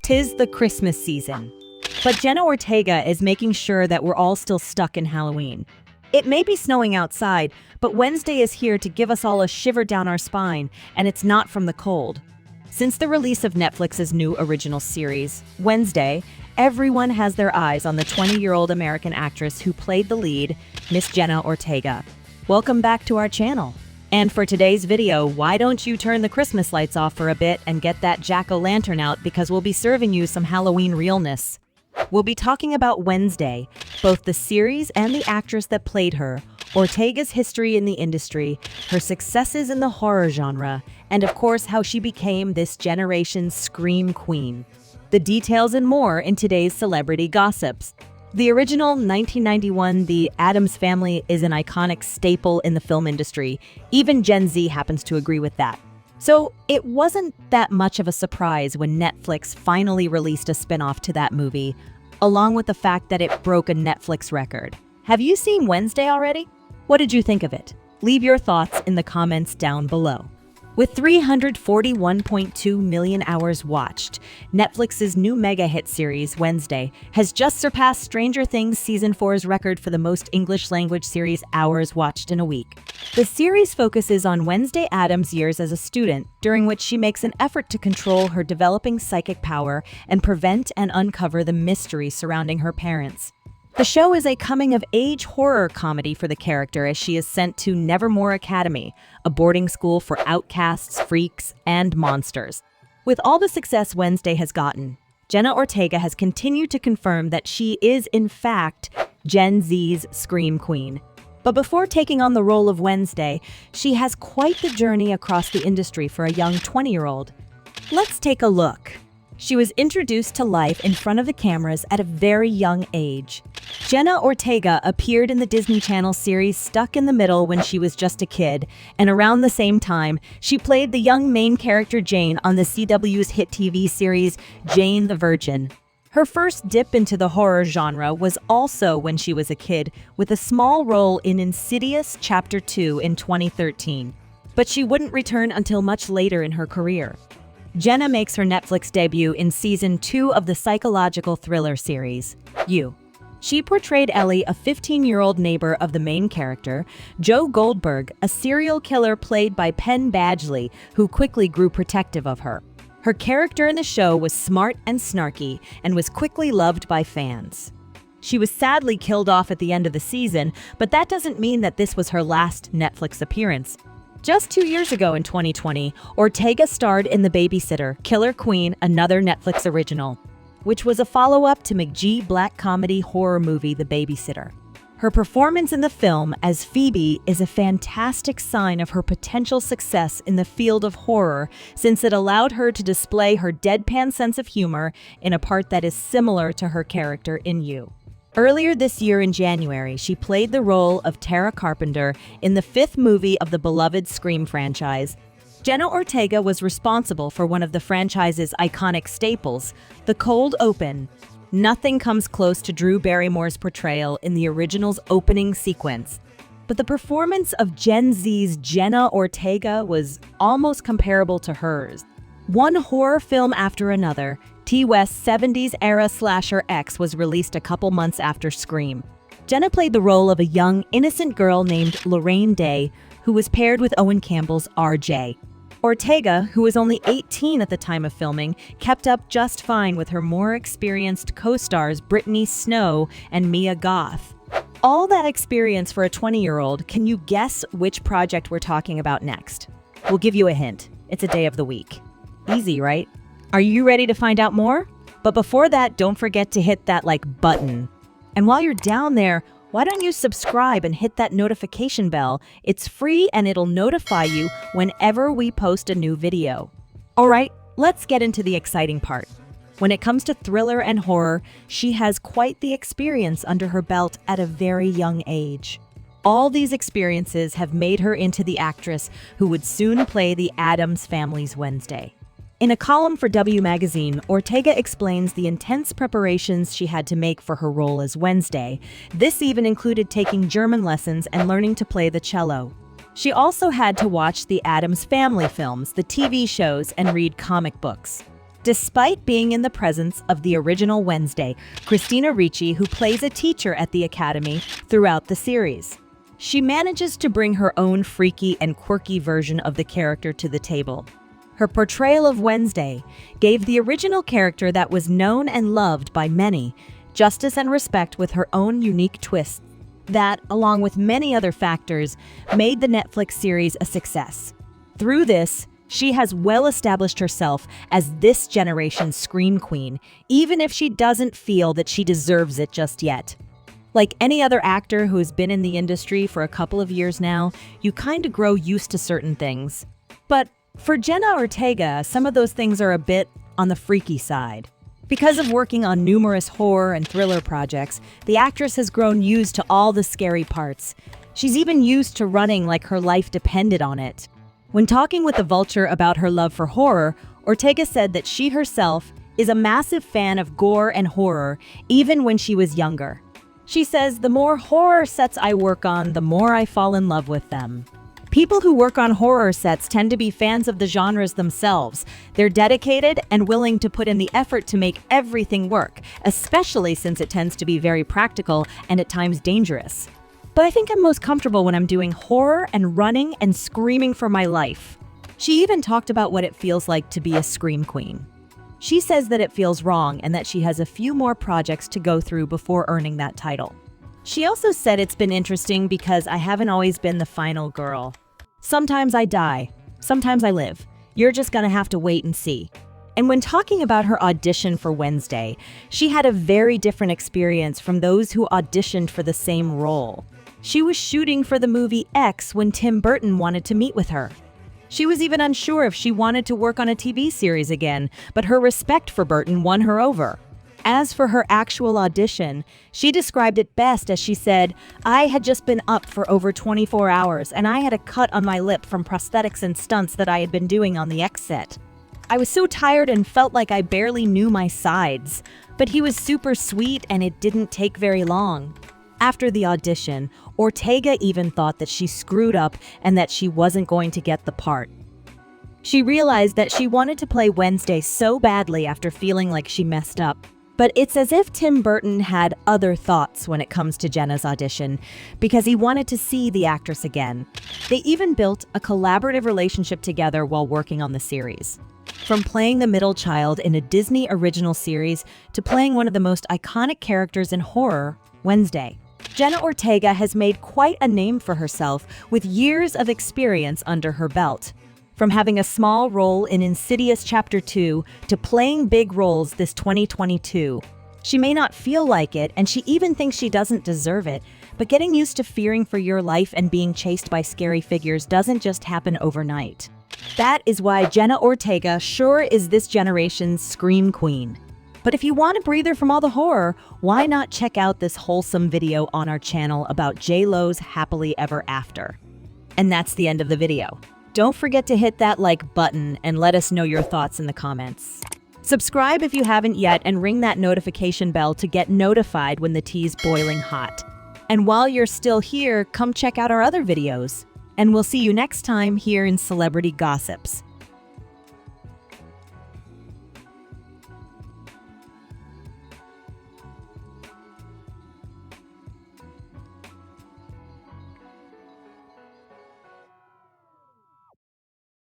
'Tis the Christmas season. But Jenna Ortega is making sure that we're all still stuck in Halloween. It may be snowing outside, but Wednesday is here to give us all a shiver down our spine, and it's not from the cold. Since the release of Netflix's new original series, Wednesday, everyone has their eyes on the 20-year-old American actress who played the lead, Miss Jenna Ortega. Welcome back to our channel. And for today's video, why don't you turn the Christmas lights off for a bit and get that jack-o'-lantern out, because we'll be serving you some Halloween realness. We'll be talking about Wednesday, both the series and the actress that played her, Ortega's history in the industry, her successes in the horror genre, and of course how she became this generation's scream queen. The details and more in today's celebrity gossips. The original 1991 The Addams Family is an iconic staple in the film industry. Even Gen Z happens to agree with that. So it wasn't that much of a surprise when Netflix finally released a spin-off to that movie, along with the fact that it broke a Netflix record. Have you seen Wednesday already? What did you think of it? Leave your thoughts in the comments down below. With 341.2 million hours watched, Netflix's new mega hit series, Wednesday, has just surpassed Stranger Things Season 4's record for the most English-language series hours watched in a week. The series focuses on Wednesday Addams' years as a student, during which she makes an effort to control her developing psychic power and prevent and uncover the mystery surrounding her parents. The show is a coming-of-age horror comedy for the character as she is sent to Nevermore Academy, a boarding school for outcasts, freaks, and monsters. With all the success Wednesday has gotten, Jenna Ortega has continued to confirm that she is, in fact, Gen Z's Scream Queen. But before taking on the role of Wednesday, she has quite the journey across the industry for a young 20-year-old. Let's take a look. She was introduced to life in front of the cameras at a very young age. Jenna Ortega appeared in the Disney Channel series Stuck in the Middle when she was just a kid, and around the same time, she played the young main character Jane on the CW's hit TV series Jane the Virgin. Her first dip into the horror genre was also when she was a kid, with a small role in Insidious Chapter 2 in 2013. But she wouldn't return until much later in her career. Jenna makes her Netflix debut in Season 2 of the psychological thriller series, You. She portrayed Ellie, a 15-year-old neighbor of the main character, Joe Goldberg, a serial killer played by Penn Badgley, who quickly grew protective of her. Her character in the show was smart and snarky and was quickly loved by fans. She was sadly killed off at the end of the season, but that doesn't mean that this was her last Netflix appearance. Just 2 years ago in 2020, Ortega starred in The Babysitter, Killer Queen, another Netflix original, which was a follow-up to McG black comedy horror movie The Babysitter. Her performance in the film as Phoebe is a fantastic sign of her potential success in the field of horror, since it allowed her to display her deadpan sense of humor in a part that is similar to her character in You. Earlier this year in January, she played the role of Tara Carpenter in the 5th movie of the beloved Scream franchise. Jenna Ortega was responsible for one of the franchise's iconic staples, the cold open. Nothing comes close to Drew Barrymore's portrayal in the original's opening sequence. But the performance of Gen Z's Jenna Ortega was almost comparable to hers. One horror film after another, T. West's 70s-era slasher X was released a couple months after Scream. Jenna played the role of a young, innocent girl named Lorraine Day, who was paired with Owen Campbell's RJ. Ortega, who was only 18 at the time of filming, kept up just fine with her more experienced co-stars Brittany Snow and Mia Goth. All that experience for a 20-year-old, can you guess which project we're talking about next? We'll give you a hint. It's a day of the week. Easy, right? Are you ready to find out more? But before that, don't forget to hit that like button. And while you're down there, why don't you subscribe and hit that notification bell? It's free and it'll notify you whenever we post a new video. All right, let's get into the exciting part. When it comes to thriller and horror, she has quite the experience under her belt at a very young age. All these experiences have made her into the actress who would soon play the Addams Family's Wednesday. In a column for W Magazine, Ortega explains the intense preparations she had to make for her role as Wednesday. This even included taking German lessons and learning to play the cello. She also had to watch the Addams Family films, the TV shows, and read comic books. Despite being in the presence of the original Wednesday, Christina Ricci, who plays a teacher at the Academy throughout the series, she manages to bring her own freaky and quirky version of the character to the table. Her portrayal of Wednesday gave the original character that was known and loved by many justice and respect with her own unique twist that, along with many other factors, made the Netflix series a success. Through this, she has well established herself as this generation's scream queen, even if she doesn't feel that she deserves it just yet. Like any other actor who's been in the industry for a couple of years now, you kind of grow used to certain things. But for Jenna Ortega, some of those things are a bit on the freaky side. Because of working on numerous horror and thriller projects, the actress has grown used to all the scary parts. She's even used to running like her life depended on it. When talking with The Vulture about her love for horror, Ortega said that she herself is a massive fan of gore and horror, even when she was younger. She says, "The more horror sets I work on, the more I fall in love with them." People who work on horror sets tend to be fans of the genres themselves. They're dedicated and willing to put in the effort to make everything work, especially since it tends to be very practical and at times dangerous. But I think I'm most comfortable when I'm doing horror and running and screaming for my life. She even talked about what it feels like to be a scream queen. She says that it feels wrong and that she has a few more projects to go through before earning that title. She also said it's been interesting because I haven't always been the final girl. Sometimes I die, sometimes I live. You're just gonna have to wait and see. And when talking about her audition for Wednesday, she had a very different experience from those who auditioned for the same role. She was shooting for the movie X when Tim Burton wanted to meet with her. She was even unsure if she wanted to work on a TV series again, but her respect for Burton won her over. As for her actual audition, she described it best as she said, "I had just been up for over 24 hours and I had a cut on my lip from prosthetics and stunts that I had been doing on the X set. I was so tired and felt like I barely knew my sides, but he was super sweet and it didn't take very long." After the audition, Ortega even thought that she screwed up and that she wasn't going to get the part. She realized that she wanted to play Wednesday so badly after feeling like she messed up. But it's as if Tim Burton had other thoughts when it comes to Jenna's audition, because he wanted to see the actress again. They even built a collaborative relationship together while working on the series. From playing the middle child in a Disney original series to playing one of the most iconic characters in horror, Wednesday, Jenna Ortega has made quite a name for herself with years of experience under her belt. From having a small role in Insidious Chapter 2 to playing big roles this 2022. She may not feel like it, and she even thinks she doesn't deserve it, but getting used to fearing for your life and being chased by scary figures doesn't just happen overnight. That is why Jenna Ortega sure is this generation's scream queen. But if you want a breather from all the horror, why not check out this wholesome video on our channel about J.Lo's Happily Ever After? And that's the end of the video. Don't forget to hit that like button and let us know your thoughts in the comments. Subscribe if you haven't yet and ring that notification bell to get notified when the tea's boiling hot. And while you're still here, come check out our other videos. And we'll see you next time here in Celebrity Gossips.